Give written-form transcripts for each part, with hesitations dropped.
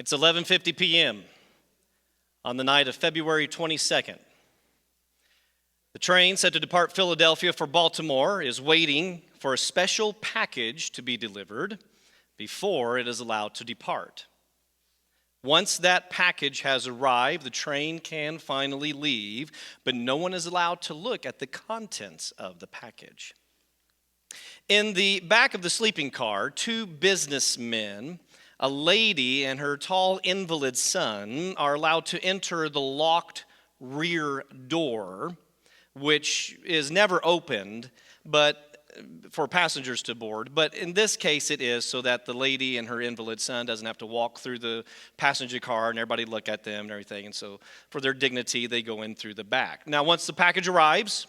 It's 11:50 p.m. on the night of February 22nd. The train set to depart Philadelphia for Baltimore is waiting for a special package to be delivered before it is allowed to depart. Once that package has arrived, the train can finally leave, but no one is allowed to look at the contents of the package. In the back of the sleeping car, two businessmen, a lady and her tall invalid son, are allowed to enter the locked rear door, which is never opened, but for passengers to board. But in this case, it is so that the lady and her invalid son doesn't have to walk through the passenger car and everybody look at them and everything. And so for their dignity, they go in through the back. Now, once the package arrives,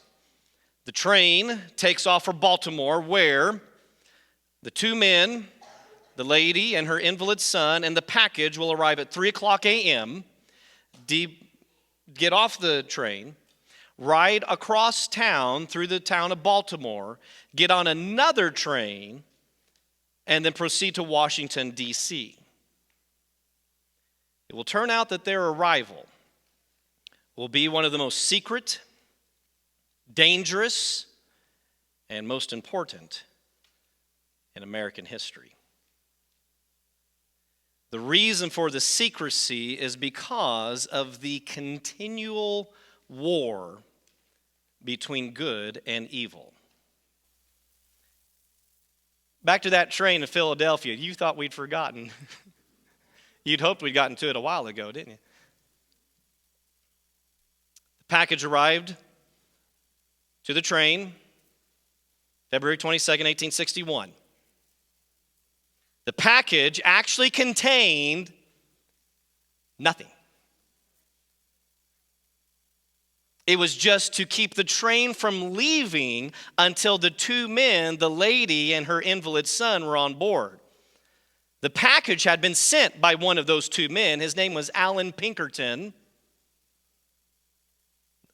the train takes off for Baltimore, where the two men, the lady and her invalid son, and the package will arrive at 3 o'clock a.m., get off the train, ride across town through the town of Baltimore, get on another train, and then proceed to Washington, D.C. It will turn out that their arrival will be one of the most secret, dangerous, and most important in American history. The reason for the secrecy is because of the continual war between good and evil. Back to that train in Philadelphia, you thought we'd forgotten. You'd hoped we'd gotten to it a while ago, didn't you? The package arrived to the train February 22nd, 1861. The package actually contained nothing. It was just to keep the train from leaving until the two men, the lady and her invalid son, were on board. The package had been sent by one of those two men. His name was Alan Pinkerton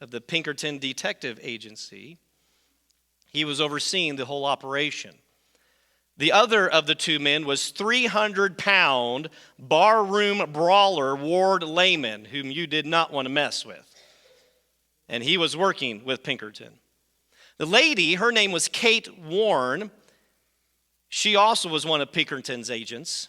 of the Pinkerton Detective Agency. He was overseeing the whole operation. The other of the two men was 300-pound barroom brawler Ward Layman, whom you did not want to mess with. And he was working with Pinkerton. The lady, her name was Kate Warren. She also was one of Pinkerton's agents.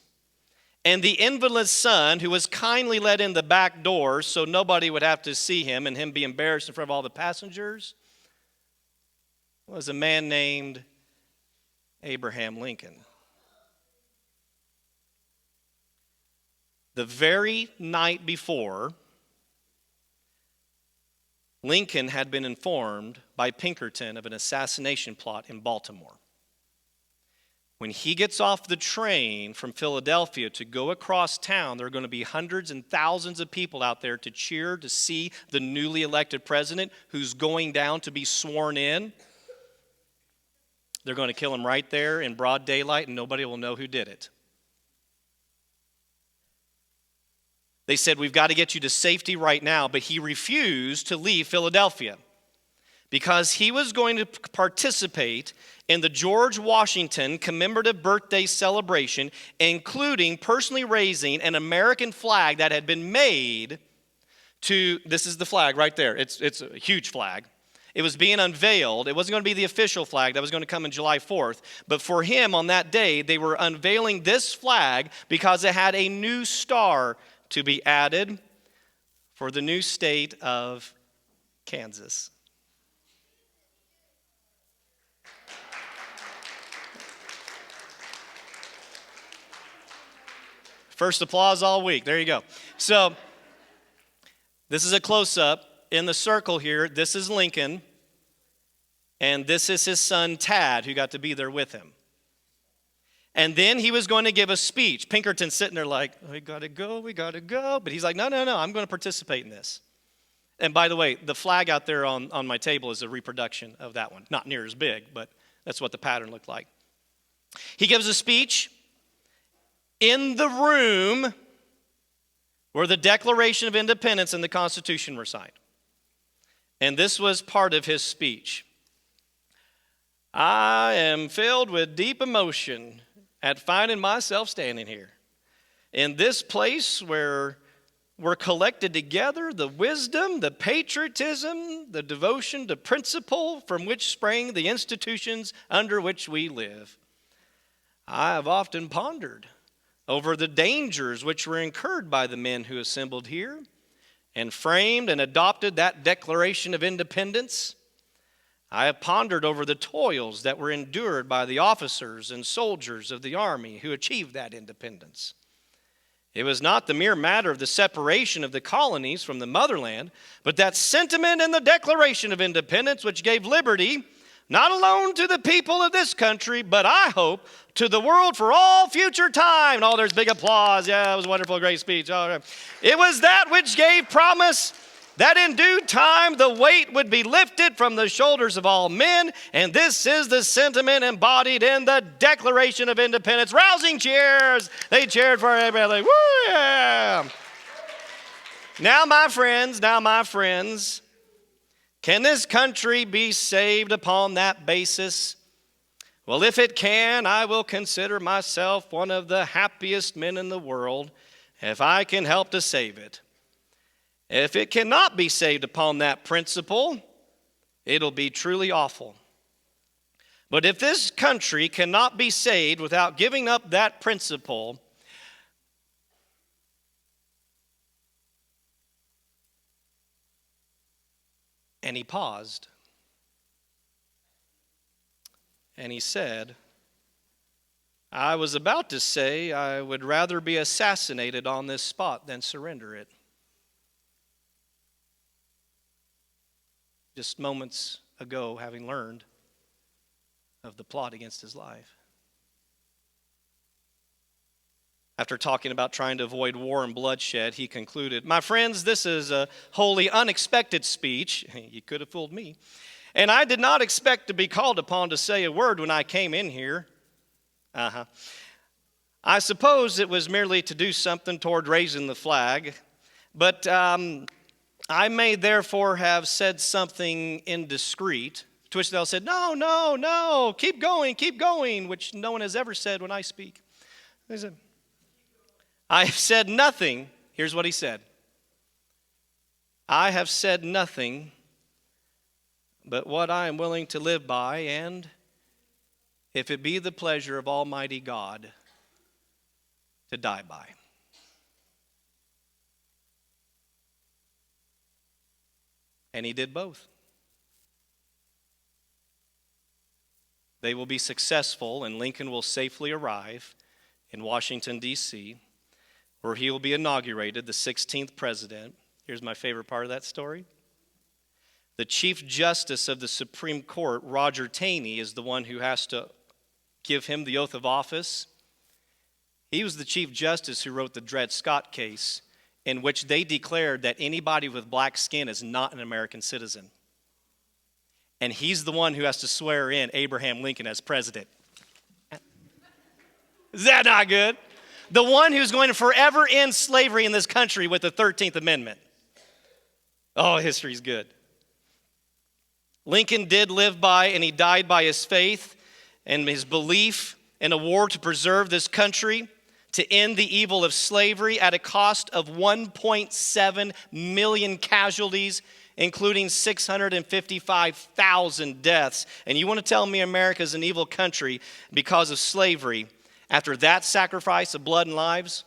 And the invalid son, who was kindly let in the back door so nobody would have to see him and him be embarrassed in front of all the passengers, was a man named Abraham Lincoln. The very night before, Lincoln had been informed by Pinkerton of an assassination plot in Baltimore. When he gets off the train from Philadelphia to go across town, there are going to be hundreds and thousands of people out there to cheer to see the newly elected president who's going down to be sworn in. They're going to kill him right there in broad daylight, and nobody will know who did it. They said, "We've got to get you to safety right now," but he refused to leave Philadelphia because he was going to participate in the George Washington commemorative birthday celebration, including personally raising an American flag that had been made to, this is the flag right there, it's a huge flag. It was being unveiled. It wasn't going to be the official flag that was going to come in July 4th. But for him on that day, they were unveiling this flag because it had a new star to be added for the new state of Kansas. First applause all week. There you go. So this is a close-up. In the circle here, this is Lincoln, and this is his son Tad, who got to be there with him. And then he was going to give a speech. Pinkerton's sitting there like, we got to go. But he's like, no, I'm going to participate in this. And by the way, the flag out there on my table is a reproduction of that one. Not near as big, but that's what the pattern looked like. He gives a speech in the room where the Declaration of Independence and the Constitution were signed. And this was part of his speech. "I am filled with deep emotion at finding myself standing here In this place where we're collected together, the wisdom, the patriotism, the devotion to principle from which sprang the institutions under which we live. I have often pondered over the dangers which were incurred by the men who assembled here and framed and adopted that Declaration of Independence. I have pondered over the toils that were endured by the officers and soldiers of the army who achieved that independence. It was not the mere matter of the separation of the colonies from the motherland, but that sentiment in the Declaration of Independence which gave liberty not alone to the people of this country, but I hope to the world for all future time. And there's big applause. Yeah, it was a wonderful, great speech. All right. It was that which gave promise that in due time the weight would be lifted from the shoulders of all men, and this is the sentiment embodied in the Declaration of Independence. Rousing cheers. They cheered for everybody. Woo, yeah. Now, my friends, can this country be saved upon that basis? Well, if it can, I will consider myself one of the happiest men in the world if I can help to save it. If it cannot be saved upon that principle, it'll be truly awful. But if this country cannot be saved without giving up that principle, and he paused, and he said, I was about to say I would rather be assassinated on this spot than surrender it. Just moments ago, having learned of the plot against his life. After talking about trying to avoid war and bloodshed, he concluded, my friends, this is a wholly unexpected speech. You could have fooled me. And I did not expect to be called upon to say a word when I came in here. I suppose it was merely to do something toward raising the flag, but I may therefore have said something indiscreet, to which they'll said, no, keep going, which no one has ever said when I speak. They said, I have said nothing. Here's what he said. I have said nothing but what I am willing to live by, and if it be the pleasure of Almighty God, to die by. And he did both. They will be successful, and Lincoln will safely arrive in Washington, D.C., where he will be inaugurated, the 16th president. Here's my favorite part of that story. The Chief Justice of the Supreme Court, Roger Taney, is the one who has to give him the oath of office. He was the Chief Justice who wrote the Dred Scott case, in which they declared that anybody with black skin is not an American citizen. And he's the one who has to swear in Abraham Lincoln as president. Is that not good? The one who's going to forever end slavery in this country with the 13th Amendment. Oh, history's good. Lincoln did live by and he died by his faith and his belief in a war to preserve this country, to end the evil of slavery at a cost of 1.7 million casualties, including 655,000 deaths. And you want to tell me America's an evil country because of slavery after that sacrifice of blood and lives?